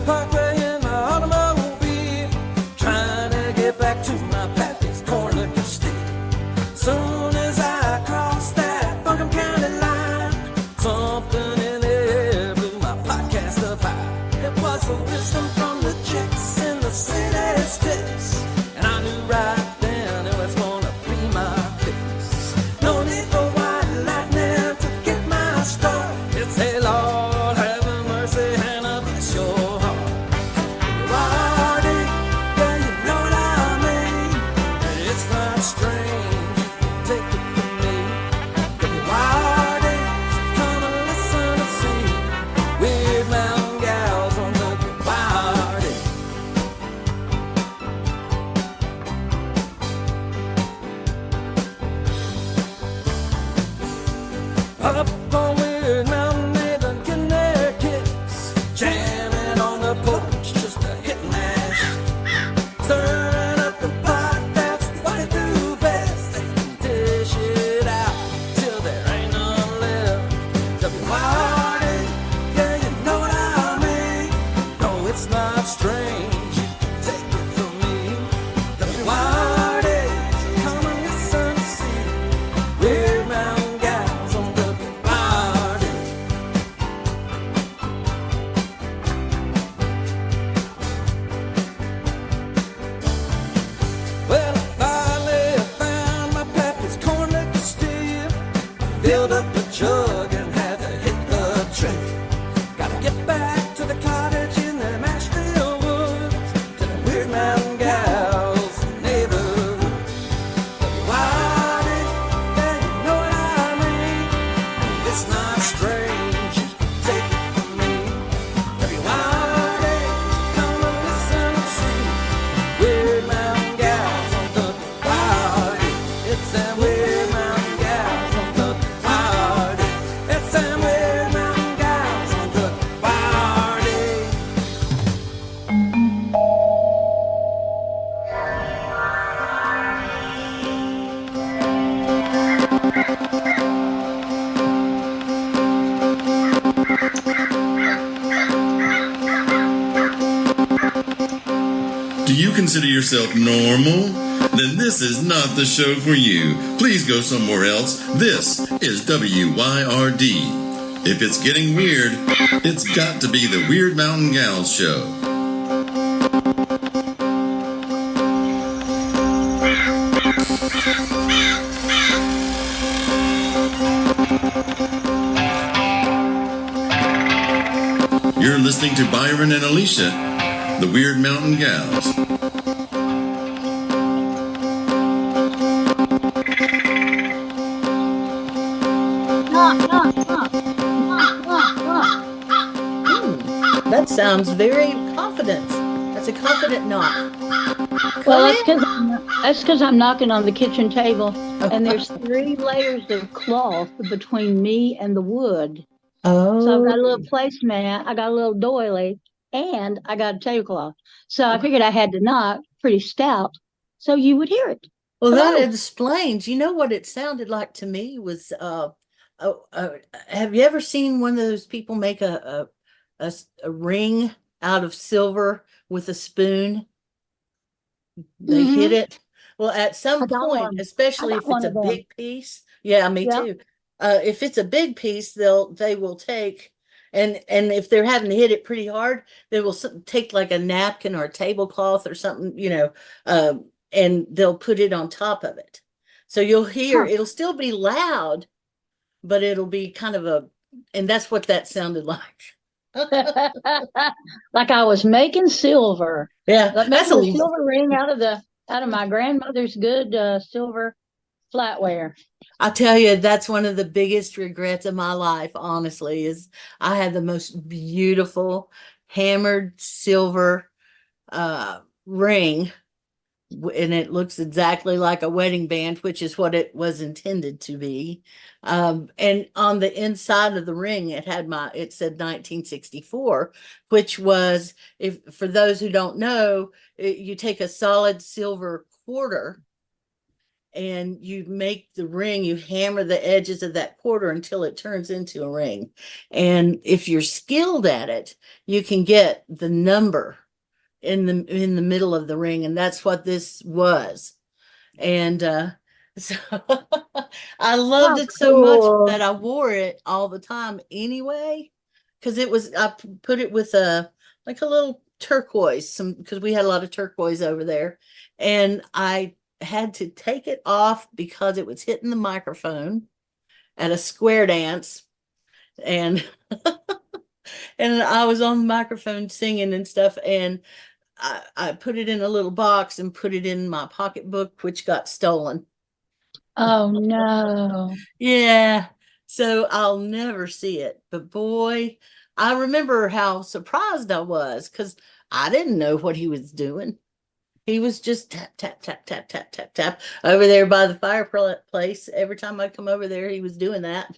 parkway in my automobile, trying to get back to my pappy's corn liquor steal. Soon as I crossed that Buncombe County line, something in the air blew my podcast up high. It was the wisdom from the chicks in the city sticks, and I knew right then it was gonna be my fix. No need for white lightning to get my start. It's hey Lord, have mercy, Hannah, bless your heart. Wardy, yeah, you know what I mean. It's not strange, take it from me. Wardy, come and listen to see weird mountain gals on the Wardy. Up on Weird Mountain, they've been getting their kicks, jamming on the porch just to hit and mash. Stirring up the pot, that's what they do best. They can dish it out till there ain't none left. W-Y-R-D, yeah, you know what I mean. No, it's not strange, take it from me. W-Y-R-D, so come and listen to see Weird Mountain Gals on W-Y-R-D. Well, I finally found my pappy's corn liquor steal. Filled up the jug and had to hit the trail. Gotta get back to the cottage in the Mashville woods, to the Weird Mountain Gals neighborhood. W-Y-R-D, yeah, you know what I mean. It's not strange, take it from me. W-Y-R-D, come and listen and see Weird Mountain Gals on W-Y-R-D. It's them Weird Mountain Gals on W-Y-R-D. It's them Weird Mountain Gals on W-Y-R-D. Do you consider yourself normal? Then this is not the show for you. Please go somewhere else. This is WYRD. If it's getting weird, it's got to be the Weird Mountain Gals show. You're listening to Byron and Alicia, the Weird Mountain Gals. That sounds very confident. That's a confident knock. Well, that's because I'm knocking on the kitchen table, and there's 3 layers of cloth between me and the wood. Oh, So I've got a little placemat, I got a little doily, and I got a tablecloth. So I figured I had to knock pretty stout so you would hear it. well, that Hello. explains. You know what it sounded like to me was, have you ever seen one of those people make a ring out of silver with a spoon? They hit it. Well, at some I got point, one. especially I if got it's one a of them. big piece. Yeah, me Yeah. too. If it's a big piece, they will take, and if they're having to hit it pretty hard, they will take like a napkin or a tablecloth or something, and they'll put it on top of it. So you'll hear, Huh. it'll still be loud, but it'll be kind of and that's what that sounded like. Like I was making silver. Yeah, Like that's making a silver ring out of my grandmother's good silver flatware. I tell you, that's one of the biggest regrets of my life, honestly, is I had the most beautiful hammered silver ring, and it looks exactly like a wedding band, which is what it was intended to be. And on the inside of the ring, it said 1964, which was, for those who don't know, you take a solid silver quarter and you make the ring, you hammer the edges of that quarter until it turns into a ring. And if you're skilled at it, you can get the number in the middle of the ring, and that's what this was. And so I loved How it so much cool. that I wore it all the time anyway, because I put it with a like a little turquoise, some because we had a lot of turquoise over there, and I had to take it off because it was hitting the microphone at a square dance, and and I was on the microphone singing and stuff, and I put it in a little box and put it in my pocketbook, which got stolen. Oh no. Yeah. So I'll never see it. But boy, I remember how surprised I was because I didn't know what he was doing. He was just tap, tap, tap, tap, tap, tap, tap over there by the fireplace. Every time I come over there, he was doing that.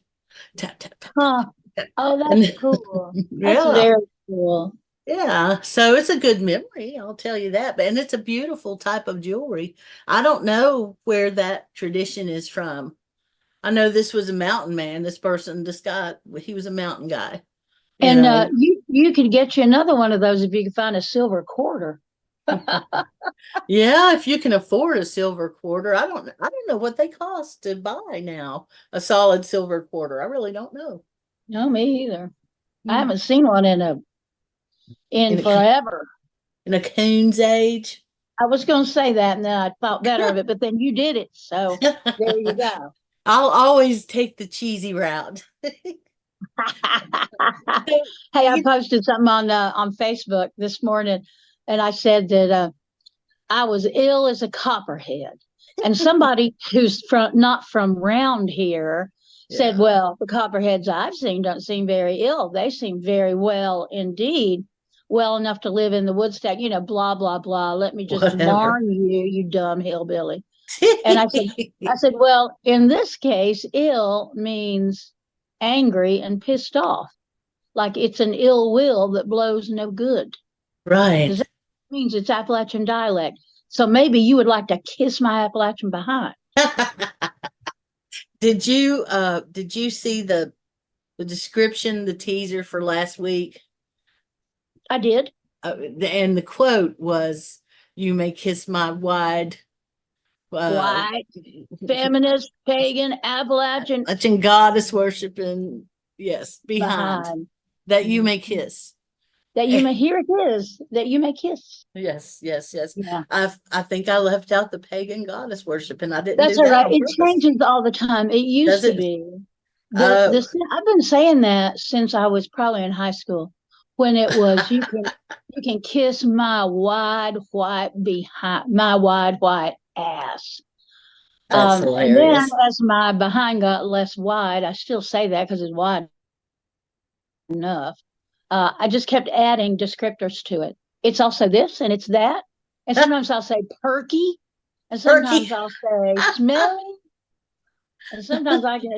Tap, tap, tap, tap, Huh. tap. Oh, And that's cool. That's yeah. very cool. Yeah, so it's a good memory, I'll tell you that. And it's a beautiful type of jewelry. I don't know where that tradition is from. I know this was a mountain man. This person, this guy, he was a mountain guy. You And know, you could get you another one of those if you could find a silver quarter. yeah, if you can afford a silver quarter, I don't know what they cost to buy now. A solid silver quarter. I really don't know. No, me either. I Hmm. haven't seen one in In a forever. in a coon's age. I was going to say that, and then I thought better of it, but then you did it, so there you go. I'll always take the cheesy route. So, Hey, I you posted something on Facebook this morning, and I said that I was ill as a copperhead, and somebody who's from not from round here said, yeah. "Well, the copperheads I've seen don't seem very ill. They seem very well indeed, well enough to live in the woodstack. You know, blah blah blah. Let me just Whatever. warn you, you dumb hillbilly." And I said, well, in this case, ill means angry and pissed off, like it's an ill will that blows no good. Right. Does that means it's Appalachian dialect? So maybe you would like to kiss my Appalachian behind. Did you see the description, the teaser for last week? I did. And the quote was, "You may kiss my wide uh White, feminist, pagan, Appalachian Latin goddess worshiping, yes, behind behind. that you may kiss." That you may, here it is, that you may kiss. Yes, yes, yes. Yeah. I think I left out the pagan goddess worship, and I didn't That's do all that right. on It purpose. changes all the time. It Does used to it? be Oh, I've been saying that since I was probably in high school, when it was you can kiss my wide white behind, my wide white ass. that's And then hilarious. as my behind got less wide, I still say that because it's wide enough. I just kept adding descriptors to it. It's also this and it's that. And sometimes I'll say perky, and Turkey. sometimes I'll say smelly, and sometimes I can,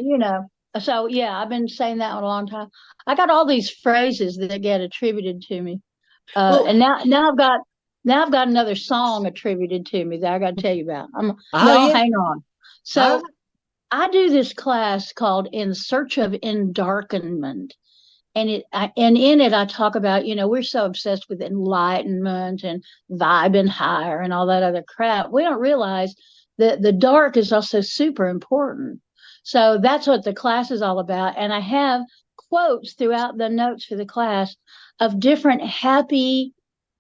So yeah, I've been saying that one a long time. I got all these phrases that get attributed to me. Well, And now I've got another song attributed to me that I got to tell you about. oh No, yeah. hang on. All right. So I do this class called In Search of Endarkenment. And in it I talk about, we're so obsessed with enlightenment and vibing higher and all that other crap. We don't realize that the dark is also super important. So that's what the class is all about. And I have quotes throughout the notes for the class of different happy,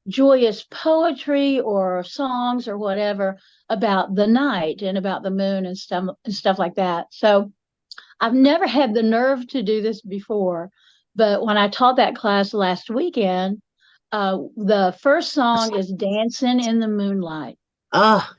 joyous poetry or songs or whatever about the night and about the moon and stuff like that. So I've never had the nerve to do this before, but when I taught that class last weekend, the first song is "Dancing in the Moonlight," Ah.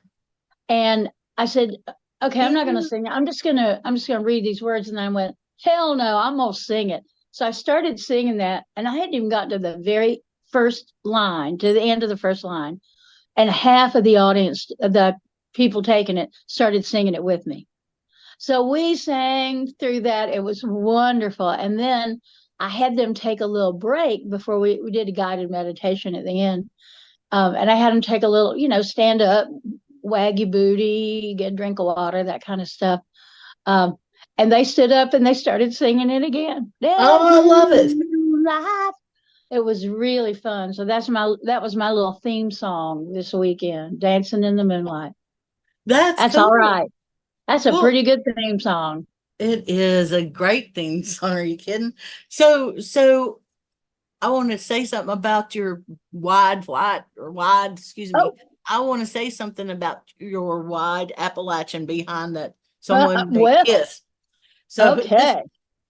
and I said, "Okay, I'm not going to sing it. I'm just gonna read these words." And I went, "Hell no, I'm gonna sing it." So I started singing that, and I hadn't even gotten to the very first line, to the end of the first line, and half of the audience, the people taking it, started singing it with me. So we sang through that. It was wonderful. And then I had them take a little break before we did a guided meditation at the end. And I had them take a little, stand up, wag your booty, get a drink of water, that kind of stuff. Um, and they stood up and they started singing it again. Oh, I love it. It was really fun. So that was my little theme song this weekend, Dancing in the Moonlight. That's That's all cool. right. That's a Well, pretty good theme song. it is a great theme song. Are you kidding? So I want to say something about your excuse me. Oh, I want to say something about your wide Appalachian behind that someone may well, kiss. So this, okay.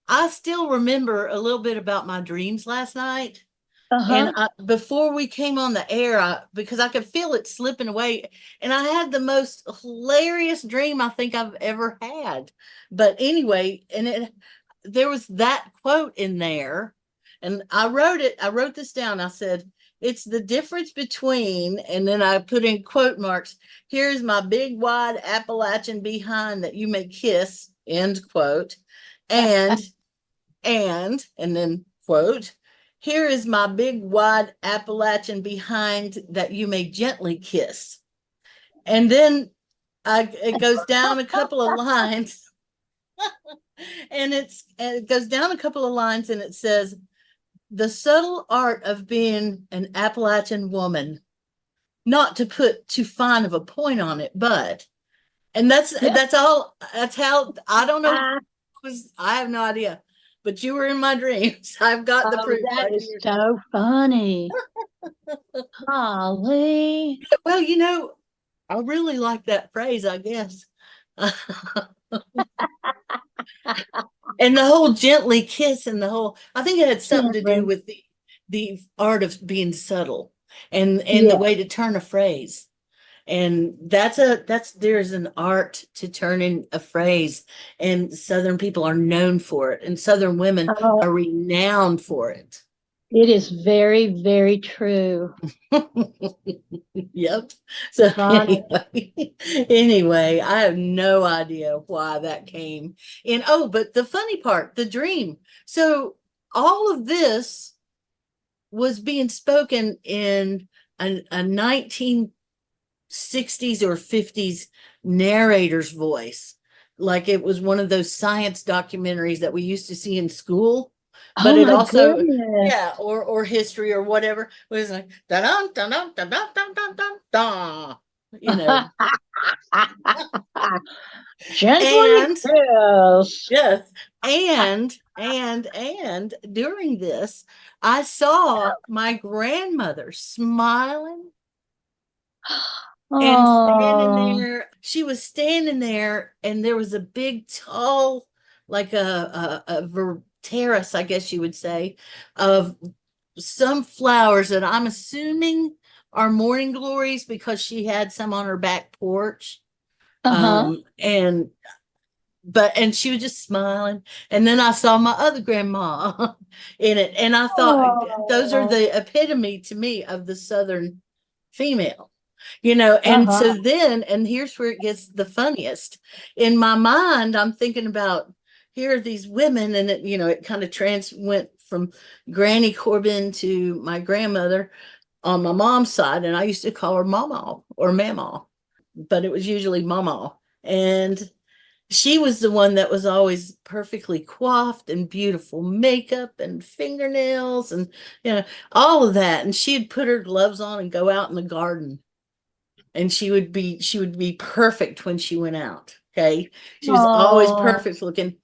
I still remember a little bit about my dreams last night. And Uh-huh. before we came on the air, because I could feel it slipping away, and I had the most hilarious dream I think I've ever had. But anyway, there was that quote in there, and I wrote it. I wrote this down. I said, "It's the difference between," and then I put in quote marks. "Here's my big wide Appalachian behind that you may kiss." End quote. And and then quote, "Here is my big wide Appalachian behind that you may gently kiss." And then it goes down a couple of lines and it goes down a couple of lines and it says, "The subtle art of being an Appalachian woman," not to put too fine of a point on it, but, and that's all. That's how, I don't know. I have no idea, but you were in my dreams. I've got the Oh, proof that right is here. so funny. Holly. Well, I really like that phrase, I guess. And the whole gently kiss and the whole, I think it had something to do with the art of being subtle and the Yeah. way to turn a phrase. And there's an art to turning a phrase, and Southern people are known for it, and Southern women Oh, are renowned for it. it is very, very true. Yep. So Funny. anyway, I have no idea why that came in. Oh, but the funny part, the dream. So all of this was being spoken in a 1960s or 50s narrator's voice. Like it was one of those science documentaries that we used to see in school, but Oh it my also, goodness. yeah, or history or whatever, it was like da da da da da da da da da, you know. Gently And kiss. yes, and during this, I saw my grandmother smiling and standing Oh, there. She was standing there, and there was a big, tall, like a terrace, I guess you would say, of some flowers that I'm assuming are morning glories because she had some on her back porch. uh-huh. And and she was just smiling. And then I saw my other grandma in it, and I thought those are Oh, the epitome to me of the Southern female. And uh-huh. so then, and here's where it gets the funniest. In my mind, I'm thinking about, here are these women, and it kind of went from Granny Corbin to my grandmother on my mom's side, and I used to call her Mama or Mama, but it was usually Mama. And she was the one that was always perfectly coiffed and beautiful makeup and fingernails and all of that. And she'd put her gloves on and go out in the garden, and she would be perfect when she went out. Okay. She was always Oh, perfect looking.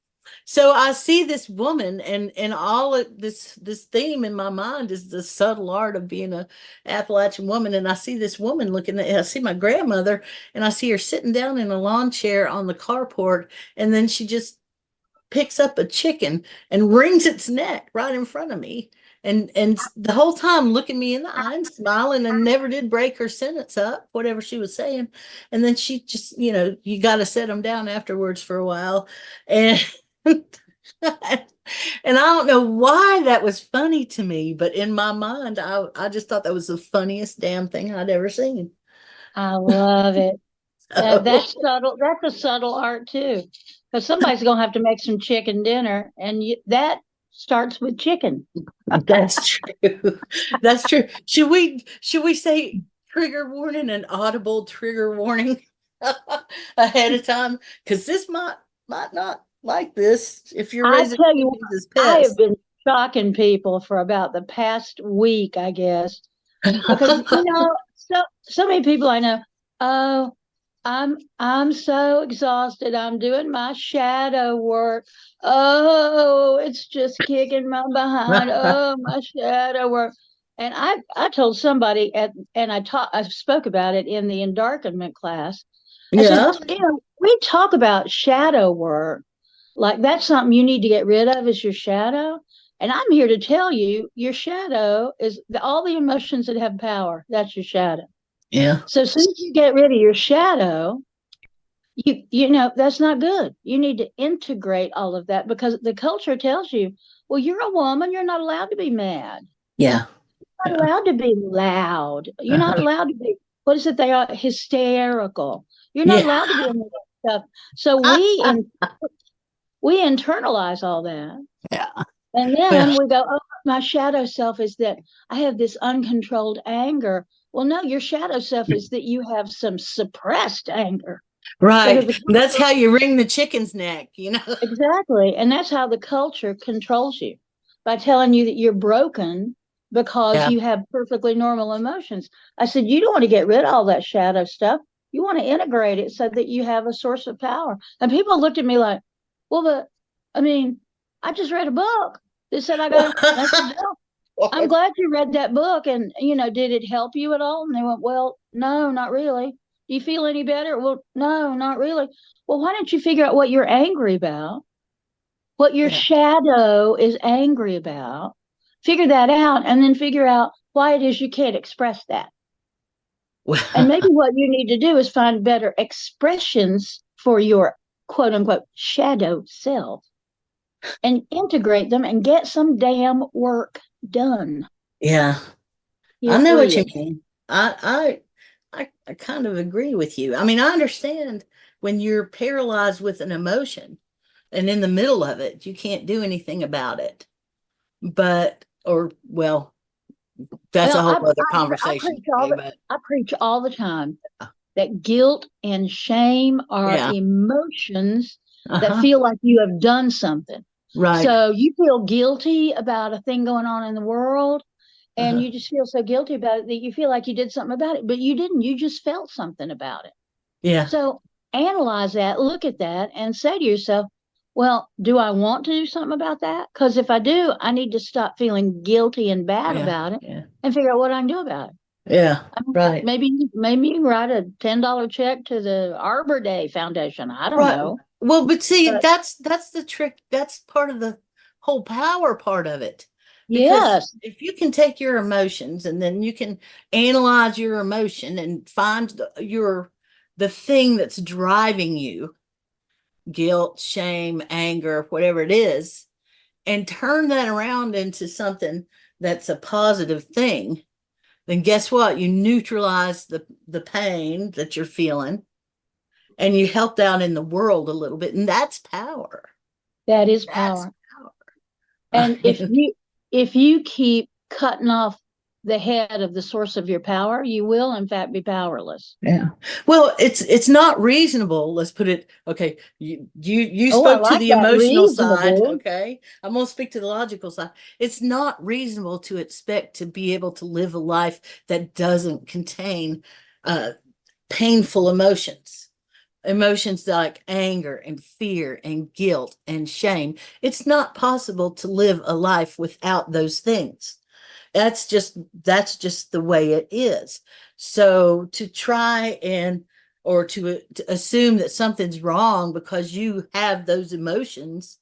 So I see this woman, and all of this theme in my mind is the subtle art of being a Appalachian woman. And I see this woman I see my grandmother, and I see her sitting down in a lawn chair on the carport, and then she just picks up a chicken and wrings its neck right in front of me, and the whole time looking me in the eye and smiling, and never did break her sentence up, whatever she was saying. And then she just, you got to set them down afterwards for a while. And and I don't know why that was funny to me, but in my mind, I just thought that was the funniest damn thing I'd ever seen. I love it. That's So, subtle. That's a subtle art too, because somebody's gonna have to make some chicken dinner, and that starts with chicken. that's true. That's true. Should we say trigger warning, an audible trigger warning ahead of time? Because this might not like this if you're I raising tell you, chickens as I have pets. been shocking people for about the past week, I guess, because so many people I know. Oh, I'm so exhausted. I'm doing my shadow work. Oh, it's just kicking my behind. Oh, my shadow work. And I told somebody and I spoke about it in the endarkenment class. I said, Yeah, we talk about shadow work like that's something you need to get rid of is your shadow. And I'm here to tell you, your shadow is all the emotions that have power. That's your shadow. yeah, So as soon as you get rid of your shadow, you know that's not good. You need to integrate all of that because the culture tells you, well, you're a woman, you're not allowed to be mad. yeah, You're not yeah. allowed to be loud. You're not Uh-huh. allowed to be what is it they are hysterical. You're not Yeah. allowed to be in that stuff. So we internalize all that. Yeah. And Well, then we go, oh, my shadow self is that I have this uncontrolled anger. Well, no, your shadow self is that you have some suppressed anger because right. the That's culture, how you wring the chicken's neck, you know? exactly. And that's how the culture controls you by telling you that you're broken because Yeah. you have perfectly normal emotions. I said, you don't want to get rid of all that shadow stuff. You want to integrate it so that you have a source of power. And people looked at me like, well, but I mean, I just read a book. They said I got to. I said, well, I'm glad you read that book. And, did it help you at all? And they went, well, no, not really. Do you feel any better? Well, no, not really. Well, why don't you figure out what you're angry about? What your Yeah. shadow is angry about? Figure that out and then figure out why it is you can't express that. And maybe what you need to do is find better expressions for your quote unquote shadow self and integrate them and get some damn work done. Yeah. I You're know what you free. mean. I kind of agree with you. I mean, I understand when you're paralyzed with an emotion and in the middle of it, you can't do anything about it. But, or, well, that's a Well, whole other conversation. Okay, but I preach all the time that guilt and shame are yeah. emotions that Uh-huh. feel like you have done something. Right. So you feel guilty about a thing going on in the world, and Uh-huh. you just feel so guilty about it that you feel like you did something about it, but you didn't. You just felt something about it. Yeah. So analyze that, look at that, and say to yourself, well, do I want to do something about that? Because if I do, I need to stop feeling guilty and bad Yeah. about it Yeah. and figure out what I can do about it. Yeah. I mean, Right. maybe you can write a $10 check to the Arbor Day Foundation. I don't Right. know. Well, but see, But that's the trick. That's part of the whole power part of it. Because yes, if you can take your emotions and then you can analyze your emotion and find the thing that's driving you, guilt, shame, anger, whatever it is, and turn that around into something that's a positive thing, then guess what? You neutralize the pain that you're feeling and you helped out in the world a little bit, and that's power. that is That's power. power. And if you keep cutting off the head of the source of your power, you will in fact be powerless. Yeah. Well, it's not reasonable. Let's put it. Okay. You Oh, I spoke to like the that. emotional side. Reasonable. Okay. I'm gonna speak to the logical side. It's not reasonable to expect to be able to live a life that doesn't contain uh, painful emotions. Emotions like anger and fear and guilt and shame. It's not possible to live a life without those things. That's just the way it is. So to try and or to assume that something's wrong because you have those emotions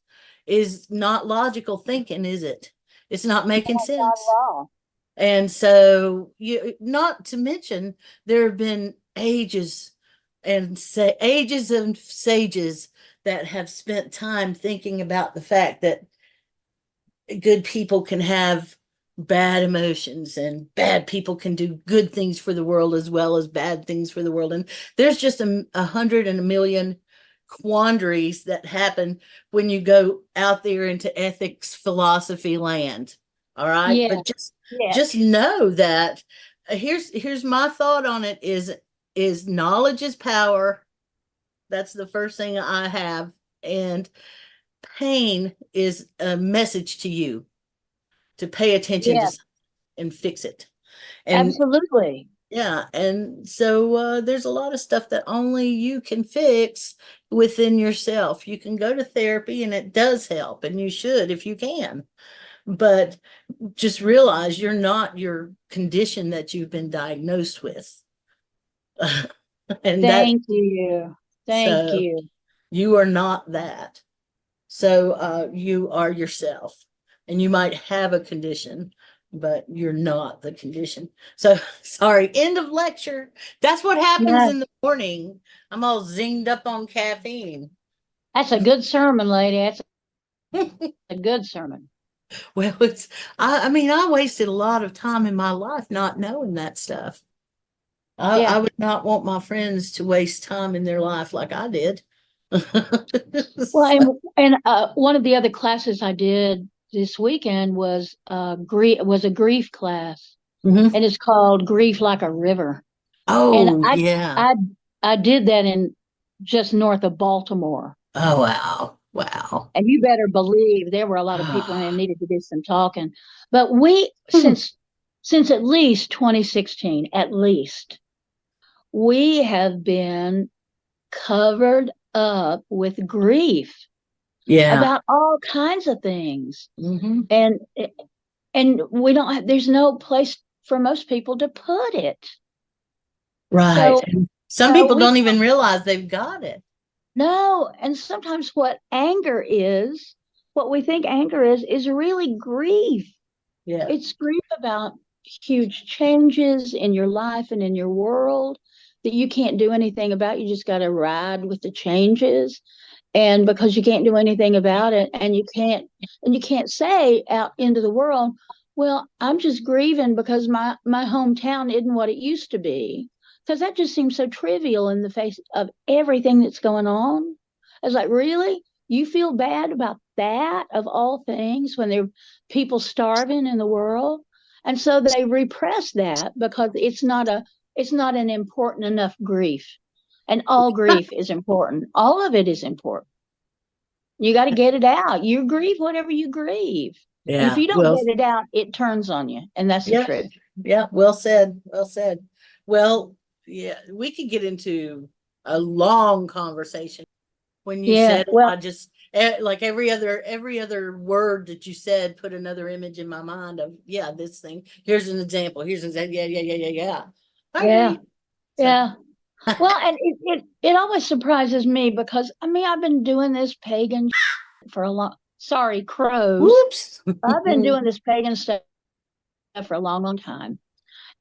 is not logical thinking, is it? It's not making Not at sense. all. And so you not to mention there have been ages and say ages of sages that have spent time thinking about the fact that good people can have bad emotions and bad people can do good things for the world as well as bad things for the world. And there's just a hundred and a million quandaries that happen when you go out there into ethics philosophy land. All right. Yeah, But just yes. just know that here's my thought on it is knowledge is power. That's the first thing I have. And pain is a message to you to pay attention to Yeah, something and fix it. And absolutely. yeah, and so there's a lot of stuff that only you can fix within yourself. You can go to therapy and it does help, and you should if you can. But just realize you're not your condition that you've been diagnosed with. And that Thank you. Thank so you. you are not that. So you are yourself, and you might have a condition, but you're not the condition. So sorry, end of lecture. That's what happens Yeah, in the morning. I'm all zinged up on caffeine. that's a good sermon, lady. That's a good sermon. Well, I mean, I wasted a lot of time in my life not knowing that stuff. I Yeah. would not want my friends to waste time in their life like I did. Well, and one of the other classes I did this weekend was a grief class, Mhm. and it's called Grief Like a River. And Oh, yeah. I did that in just north of Baltimore. Oh, wow. Wow. And you better believe there were a lot of people and there needed to do some talking. But we since at least 2016, at least, we have been covered up with grief Yeah. about all kinds of things. Hmm. And we don't have, there's no place for most people to put it. Right. So, And some people we don't even realize they've got it. no, and sometimes what we think anger is really grief. Yeah. It's grief about huge changes in your life and in your world that you can't do anything about. You just got to ride with the changes. And because you can't do anything about it, and you can't say out into the world, well, I'm just grieving because my hometown isn't what it used to be. Because that just seems so trivial in the face of everything that's going on. It's like, really? You feel bad about that of all things when there are people starving in the world? And so they repress that because it's not an important enough grief. And all grief is important. All of it is important. You got to get it out. You grieve whatever you grieve. And if Yeah. you don't Well, get it out, it turns on you. And that's the yeah. truth. Yeah. Well said. Well said. Well, yeah, we could get into a long conversation. When you Yeah. said it, Well, I just like every other word that you said put another image in my mind of, yeah, this thing. Here's an example. Here's an example. Yeah, yeah, yeah, yeah, yeah. I yeah. agree. So Yeah. Well, and it always surprises me because I mean, I've been doing this pagan for a long, sorry, crows. whoops. I've been doing this pagan stuff for a long, long time.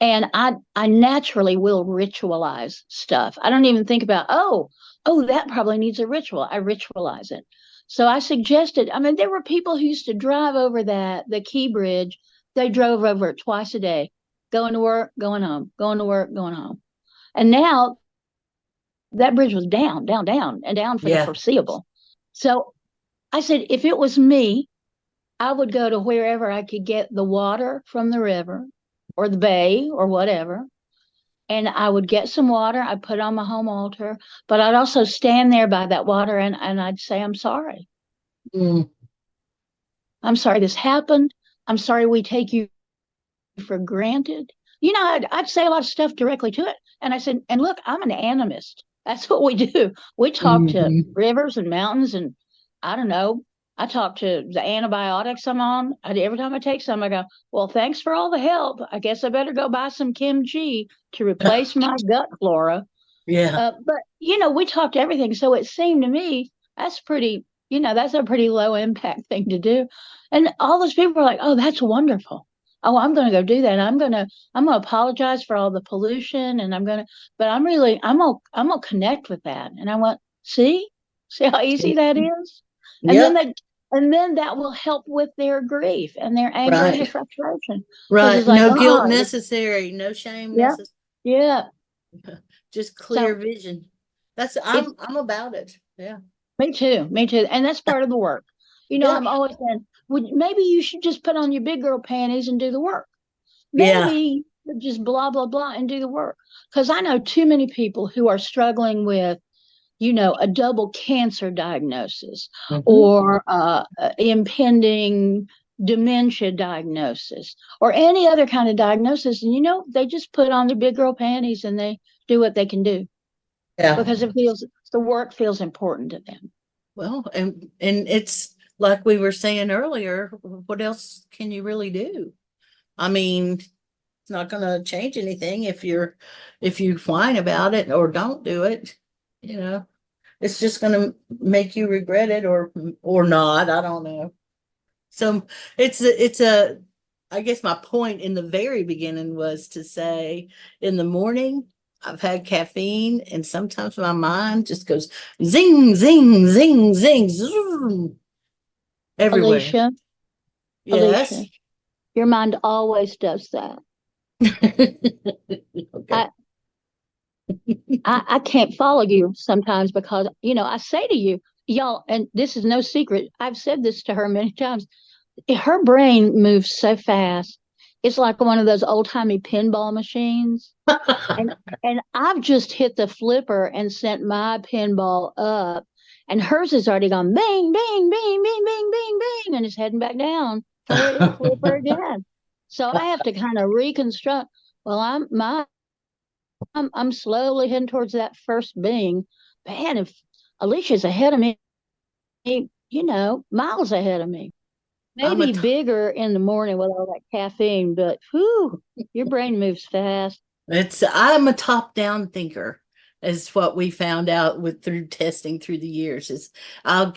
And I naturally will ritualize stuff. I don't even think about, that probably needs a ritual. I ritualize it. So I suggested, I mean, there were people who used to drive over the Key Bridge. They drove over it twice a day, going to work, going home, going to work, going home. And now that bridge was down, down, down, and down for the Yeah. foreseeable. So I said, if it was me, I would go to wherever I could get the water from the river or the bay or whatever. And I would get some water. I'd put it on my home altar, but I'd also stand there by that water and I'd say, I'm sorry. Mm, I'm sorry this happened. I'm sorry we take you for granted. I'd say a lot of stuff directly to it. And I said, and look, I'm an animist. That's what we do. We talk to mhm. rivers and mountains, and I don't know. I talk to the antibiotics I'm on. Every time I take some, I go, well, thanks for all the help. I guess I better go buy some kimchi to replace my gut flora. Yeah. But we talk to everything. So it seemed to me that's a pretty low impact thing to do. And all those people were like, oh, that's wonderful. Oh, I'm going to go do that. I'm going to apologize for all the pollution, and but I'm going to connect with that. And I went, see how easy that is. And then Yep. that will help with their grief and their anger and their Right. frustration. Because Right. it's like, No guilt necessary. No shame yeah, necessary. yeah. Just clear So vision. That's it's I'm about it. Yeah. Me too. Me too. And that's part of the work. Yeah. I'm always saying, maybe you should just put on your big girl panties and do the work. Yeah. Maybe just blah, blah, blah, and do the work. Because I know too many people who are struggling with, a double cancer diagnosis or impending dementia diagnosis or any other kind of diagnosis. And, they just put on their big girl panties and they do what they can do Yeah. because the work feels important to them. Well, and it's like we were saying earlier, what else can you really do? I mean, it's not going to change anything if you whine about it or don't do it. It's just going to make you regret it or not. I don't know. So I guess my point in the very beginning was to say in the morning, I've had caffeine and sometimes my mind just goes zing, zing, zing, zing, zoom, everywhere. Alicia, Yes. Alicia, your mind always does that. Okay. I can't follow you sometimes because, I say to you, y'all, and this is no secret. I've said this to her many times. Her brain moves so fast. It's like one of those old timey pinball machines. And I've just hit the flipper and sent my pinball up, and hers has already gone bing, bing, bing, bing, bing, bing, bing, and it's heading back down for her to flipper again. So I have to kind of reconstruct. Well, I'm slowly heading towards that first bing. Man, if Alicia's ahead of me, miles ahead of me. Maybe bigger in the morning with all that caffeine, but whew, your brain moves fast. I'm a top-down thinker, is what we found out through testing through the years. Is I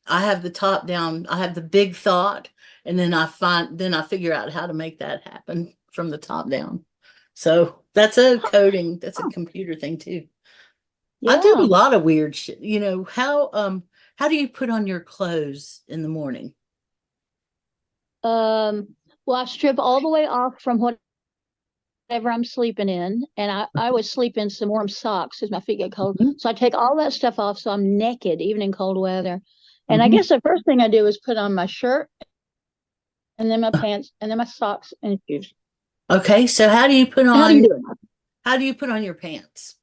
have the top down, I have the big thought, and then I figure out how to make that happen from the top down. So that's a coding, that's a computer thing too. Yeah. I do a lot of weird shit. How do you put on your clothes in the morning? Well, I strip all the way off from whatever I'm sleeping in, and I always sleep in some warm socks as my feet get cold. So I take all that stuff off, so I'm naked even in cold weather. And I guess the first thing I do is put on my shirt, and then my pants, and then my socks and shoes. Okay, so how do you put on your pants?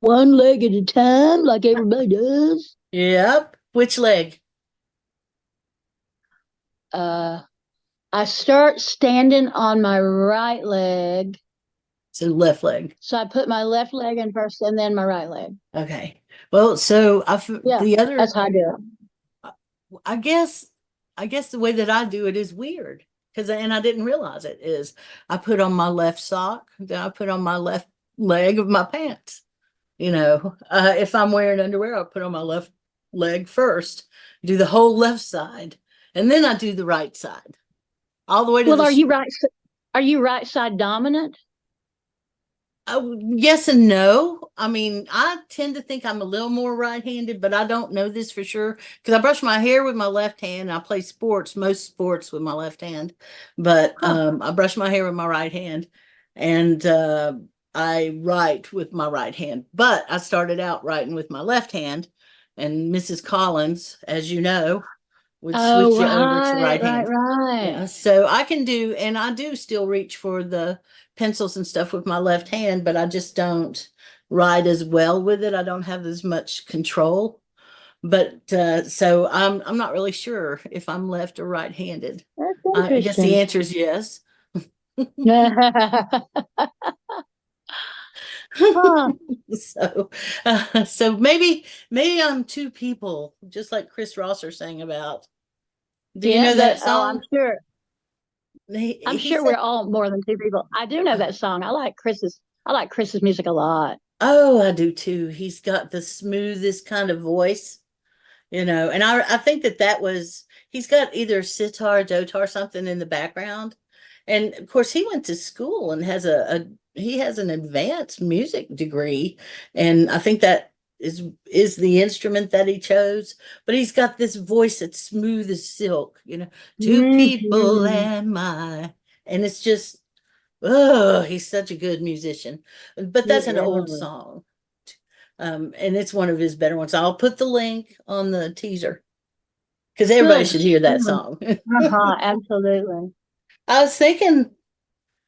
One leg at a time, like everybody does. Yep. Which leg? I start standing on my right leg. So left leg. So I put my left leg in first and then my right leg. Okay. Well, so that's how I do it. I guess the way that I do it is weird and I didn't realize it is I put on my left sock, then I put on my left leg of my pants. If I'm wearing underwear, I'll put on my left leg first, do the whole left side, and then I do the right side. All the way to are you right side dominant? Yes and no. I mean, I tend to think I'm a little more right-handed, but I don't know this for sure because I brush my hair with my left hand. I play most sports with my left hand, but I brush my hair with my right hand, and I write with my right hand. But I started out writing with my left hand, and Mrs. Collins, as you know, would switch you over to right hand. Right. Yeah, so I can do, and I do still reach for the pencils and stuff with my left hand, but I just don't write as well with it. I don't have as much control. But so I'm not really sure if I'm left or right-handed. I guess the answer is yes. So maybe I'm two people, just like Chris Rosser sang about. Do you know that song? I'm sure. I'm sure we're all more than two people. I do know that song. I like Chris's music a lot. Oh, I do too. He's got the smoothest kind of voice, and I think he's got either sitar, dotar, something in the background. And of course he went to school and has he has an advanced music degree. And I think that is the instrument that he chose, but he's got this voice that's smooth as silk, two people and it's just, he's such a good musician. But that's an old song. And it's one of his better ones. I'll put the link on the teaser because everybody should hear that song. Absolutely. I was thinking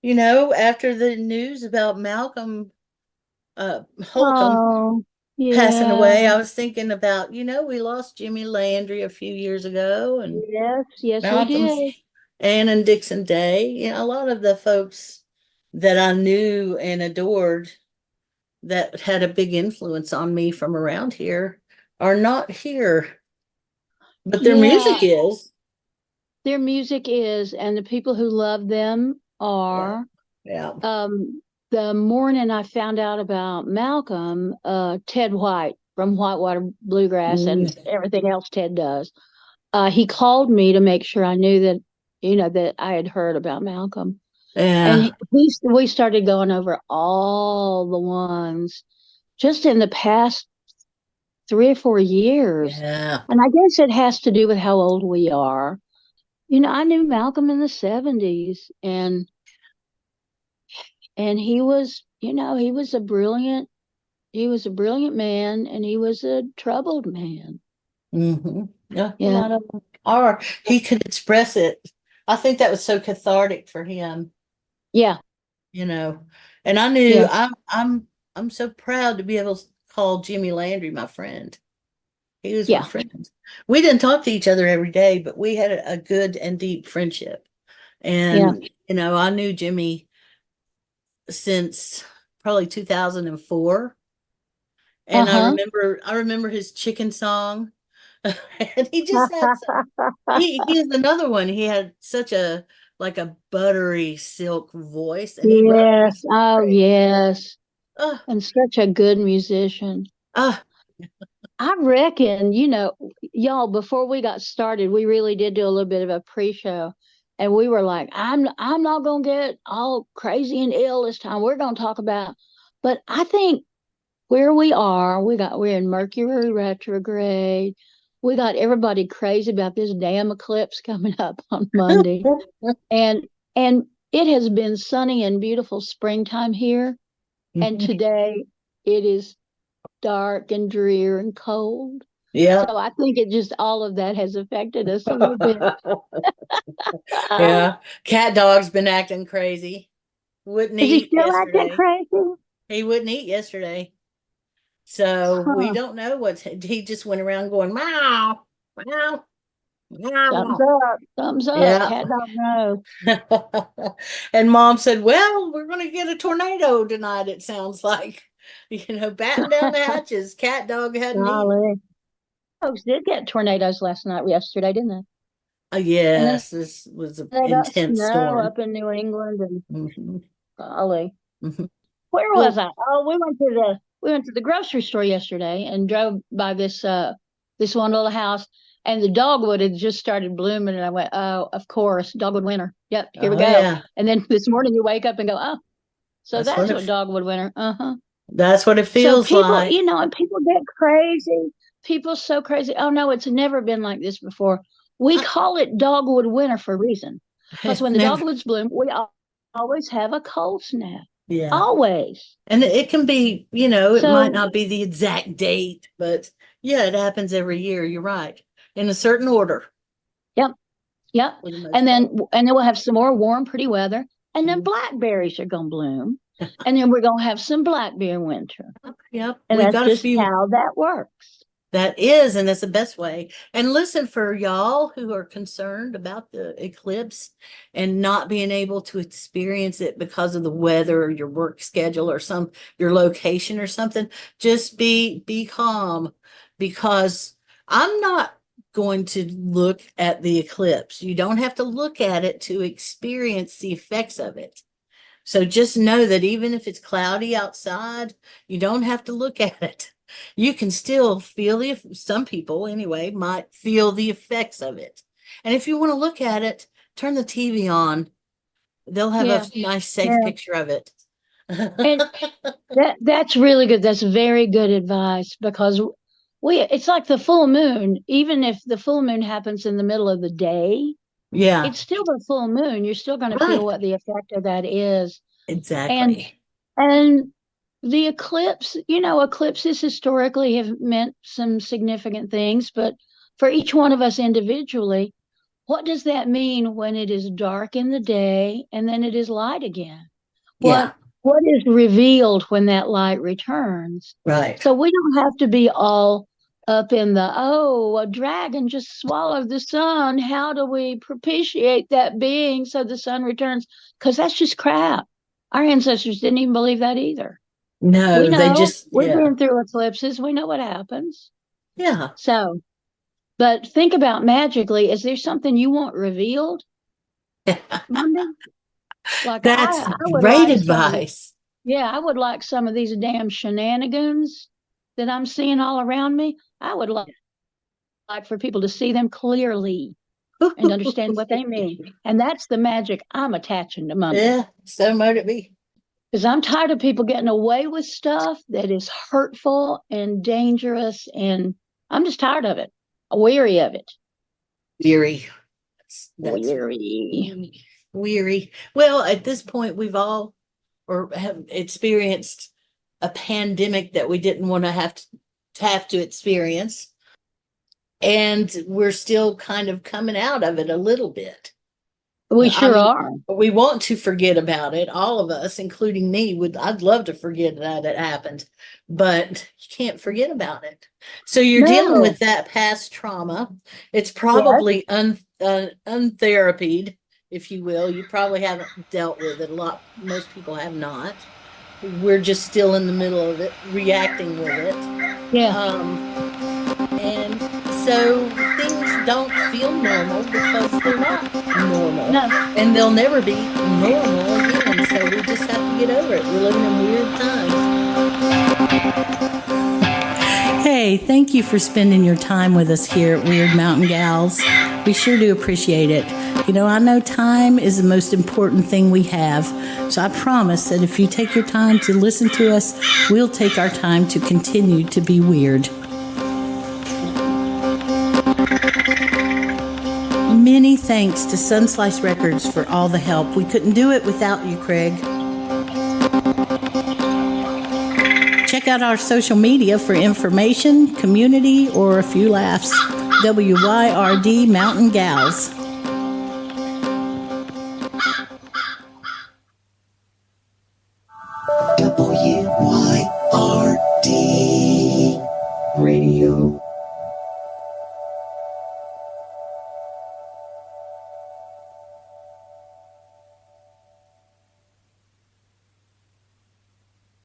After the news about Malcolm Holcomb Oh, passing yeah. away, I was thinking about, we lost Jimmy Landry a few years ago, and Yes, yes, we Malcolm's did. Ann and Dixon Day. A lot of the folks that I knew and adored that had a big influence on me from around here are not here, but their Yeah, music is. their music is, and the people who love them Yeah. are. Yeah. The morning I found out about Malcolm, Ted White from Whitewater Bluegrass Mm, and everything else Ted does, he called me to make sure I knew that, that I had heard about Malcolm. And yeah. we started going over all the ones just in the past 3 or 4 years. Yeah. And I guess it has to do with how old we are. I knew Malcolm in the 70s, and he was a brilliant man, and he was a troubled man. Yeah, a Yeah. lot of them are. He could express it. I think that was so cathartic for him, Yeah. you know. And I knew Yeah. I'm so proud to be able to call Jimmy Landry my friend. He was my Yeah. friend. We didn't talk to each other every day, but we had a good and deep friendship. Yeah. And I knew Jimmy since probably 2004. And Uh-huh. I remember his chicken song. And he just had he is another one. He had such a like a buttery silk voice, and he wrote Yes. these Oh, great. yes. Uh, And such a good musician. uh, I reckon, y'all, before we got started, we really did do a little bit of a pre-show. And we were like, I'm not gonna get all crazy and ill this time. We're gonna talk about, but I think where we are, we're in Mercury retrograde. We got everybody crazy about this damn eclipse coming up on Monday. And and it has been sunny and beautiful springtime here. And today it is dark and drear and cold. So yeah. I think it just all of that has affected us a little bit. Yeah. Cat dog's been acting crazy. Wouldn't Is he eat still acting yesterday. crazy? He wouldn't eat yesterday. So we Huh. don't know he just went around going meow, meow, Thumbs meow. up. Thumbs up. Yeah. Cat don't know. And mom said, well, we're going to get a tornado tonight, it sounds like. Batten down the hatches. Cat dog hadn't eaten. Golly. Folks did get tornadoes yesterday, didn't they? And then Yes, this was an they got intense snow storm. up in New England and Mhm, golly. mhm. Where was Well, I? Oh, we went to the grocery store yesterday and drove by this one little house, and the dogwood had just started blooming, and I went, oh, of course, dogwood winter. Yep, here we oh go. yeah, And then this morning you wake up and go, oh, so that's what that's what dogwood winter. Uh-huh. it So feels people, like. and people get crazy. People so crazy. Oh no, it's never been like this before. We Uh, call it dogwood winter for a reason, because when the Never, dogwoods bloom, we always have a cold snap. yeah. Always. And it can be, it might So not be the exact date, but yeah, it happens every year. You're right. In a certain order, yep, yep. for the And most part. then we'll have some more warm, pretty weather, and then Mhm. blackberries are gonna bloom, and then we're gonna have some blackberry winter, Yep, and we've that's got a just few. how that works. That is, and that's the best way. And listen, for y'all who are concerned about the eclipse and not being able to experience it because of the weather or your work schedule or your location or something, just be calm, because I'm not going to look at the eclipse. You don't have to look at it to experience the effects of it. So just know that even if it's cloudy outside, you don't have to look at it. You can still feel some people anyway might feel the effects of it. And if you want to look at it, turn the TV on. They'll have a Yeah, nice, safe yeah. picture of it. And that's really good. That's very good advice, because it's like the full moon. Even if the full moon happens in the middle of the day, Yeah, it's still the full moon. You're still going to feel right. what the effect of that is. And Exactly. and the eclipse, eclipses historically have meant some significant things, but for each one of us individually, what does that mean when it is dark in the day and then it is light again? Yeah. What is revealed when that light returns? Right. So we don't have to be all up in the, oh, a dragon just swallowed the sun. How do we propitiate that being so the sun returns? Because that's just crap. Our ancestors didn't even believe that either. We No, they know. just, We've yeah. been through eclipses. We know what happens. Yeah. So, but think about magically, is there something you want revealed, Monday? Like That's I would great like some, advice. yeah, I would like some of these damn shenanigans that I'm seeing all around me. I would like for people to see them clearly and understand what they mean. And that's the magic I'm attaching to Monday. Yeah, so might it be. Because I'm tired of people getting away with stuff that is hurtful and dangerous. And I'm just tired of it, weary of it. Weary. That's weary. Well, at this point, we've all or have experienced a pandemic that we didn't want to have to experience. And we're still kind of coming out of it a little bit. We sure are. We want to forget about it, all of us, including me. I'd love to forget that it happened, but you can't forget about it. So you're dealing with that past trauma. It's probably untherapied, if you will. You probably haven't dealt with it a lot. Most people have not. We're just still in the middle of it, reacting with it. Yeah. And so things don't feel normal because they're not normal. No. And they'll never be normal again. So we just have to get over it. We're living in weird times. Hey, thank you for spending your time with us here at Weird Mountain Gals. We sure do appreciate it. You know, I know time is the most important thing we have. So I promise that if you take your time to listen to us, we'll take our time to continue to be weird. Many thanks to Sunslice Records for all the help. We couldn't do it without you, Craig. Check out our social media for information, community, or a few laughs. WYRD Mountain Gals. WYRD Radio.